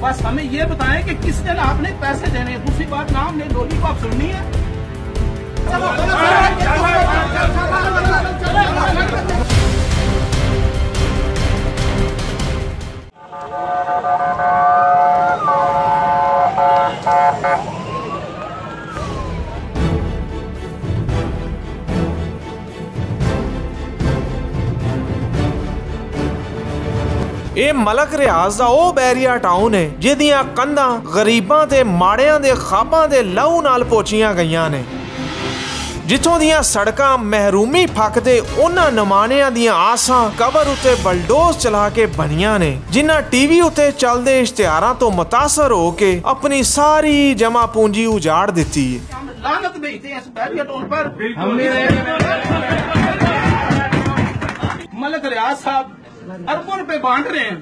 बस हमें ये बताएं कि किस दिन आपने पैसे देने हैं। दूसरी बात, नाम ने लॉलीपॉप सुननी है। ਇਹ ਮਲਕ ਰਿਆਜ਼ ਦਾ ਉਹ ਬੈਰੀਆ ਟਾਊਨ ਹੈ ਜਿਹਦੀਆਂ ਕੰਧਾਂ ਗਰੀਬਾਂ ਤੇ ਮਾੜਿਆਂ ਦੇ ਖਾਬਾਂ ਦੇ ਲਹੂ ਨਾਲ ਪੋਚੀਆਂ ਗਈਆਂ ਨੇ, ਜਿੱਥੋਂ ਦੀਆਂ ਸੜਕਾਂ ਮਹਿਰੂਮੀ ਫੱਕਦੇ ਉਹਨਾਂ ਨਮਾਣਿਆਂ ਦੀਆਂ ਆਸਾਂ ਕਬਰ ਉੱਤੇ ਬਲਡੋਜ਼ ਚਲਾ ਕੇ ਬਣੀਆਂ ਨੇ, ਜਿਨ੍ਹਾਂ ਟੀਵੀ ਉੱਤੇ ਚੱਲਦੇ ਇਸ਼ਤਿਹਾਰਾਂ ਤੋਂ ਮੁਤਾਸਰ ਹੋ ਕੇ ਆਪਣੀ ਸਾਰੀ ਜਮਾ ਪੂੰਜੀ ਉਜਾੜ ਦਿੱਤੀ ਹੈ। लानत भेजते हैं इस बैरिया टाउन पर। मलक रियाज साहब अरबों रुपए बांट रहे हैं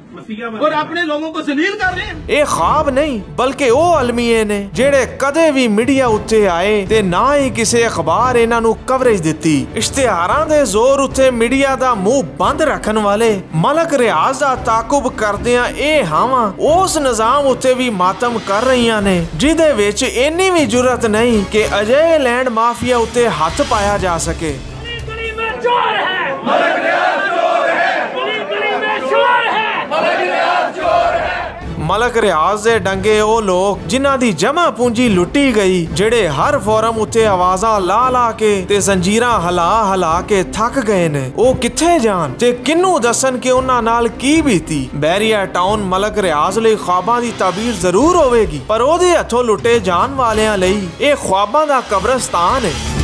और अपने लोगों को जलील कर रहे हैं। ਇਹ ख्वाब नहीं बल्कि ਉਹ ਅਲਮੀਏ ਨੇ ਜਿਹੜੇ ਕਦੇ ਵੀ ਮੀਡੀਆ ਉੱਤੇ ਆਏ ਤੇ ਨਾ ਹੀ ਕਿਸੇ ਅਖਬਾਰ ਇਹਨਾਂ ਨੂੰ ਕਵਰੇਜ ਦਿੱਤੀ। ਇਸ਼ਤਿਹਾਰਾਂ ਦੇ ਜ਼ੋਰ ਉੱਤੇ ਮੀਡੀਆ ਦਾ ਮੂੰਹ ਬੰਦ ਰੱਖਣ ਵਾਲੇ ਮਲਕ ਰਿਆਜ਼ ਦਾ ਤਾਕੁਬ ਕਰਦਿਆਂ ਇਹ ਹਾਵਾਂ ਉਸ ਨਿਜ਼ਾਮ ਉੱਤੇ ਵੀ ਮਾਤਮ ਕਰ ਰਹੀਆਂ ਨੇ ਜਿਹਦੇ ਵਿੱਚ ਇੰਨੀ ਵੀ ਜੁਰਤ ਨਹੀਂ ਕਿ ਅਜਿਹੇ ਲੈਂਡ ਮਾਫੀਆ ਉੱਤੇ ਹੱਥ ਪਾਇਆ ਜਾ ਸਕੇ। ਮਲਕ ਰਿਆਜ਼ ਦੇ ਡੰਗੇ ਉਹ ਲੋਕ ਜਿਨ੍ਹਾਂ ਦੀ ਜਮਾ ਪੂੰਜੀ ਲੁੱਟੀ ਗਈ, ਜਿਹੜੇ ਹਰ ਫੋਰਮ ਉੱਤੇ ਆਵਾਜ਼ਾਂ ਲਾ ਲਾ ਕੇ ਤੇ ਜ਼ੰਜੀਰਾਂ ਹਿਲਾ ਹਿਲਾ ਕੇ ਥੱਕ ਗਏ ਨੇ, ਉਹ ਕਿੱਥੇ ਜਾਣ ਤੇ ਕਿਹਨੂੰ ਦੱਸਣ ਕਿ ਉਹਨਾਂ ਨਾਲ ਕੀ ਬੀਤੀ। ਬੈਰੀਆ ਟਾਊਨ ਮਲਕ ਰਿਆਜ਼ ਲਈ ख्वाबां ਦੀ ਤਾਬੀਰ ਜ਼ਰੂਰ ਹੋਵੇਗੀ, ਪਰ ਉਹਦੇ ਹੱਥੋਂ ਲੁੱਟੇ ਜਾਣ ਵਾਲਿਆਂ ਲਈ ਇਹ ख्वाबां ਦਾ ਕਬਰਸਤਾਨ ਹੈ।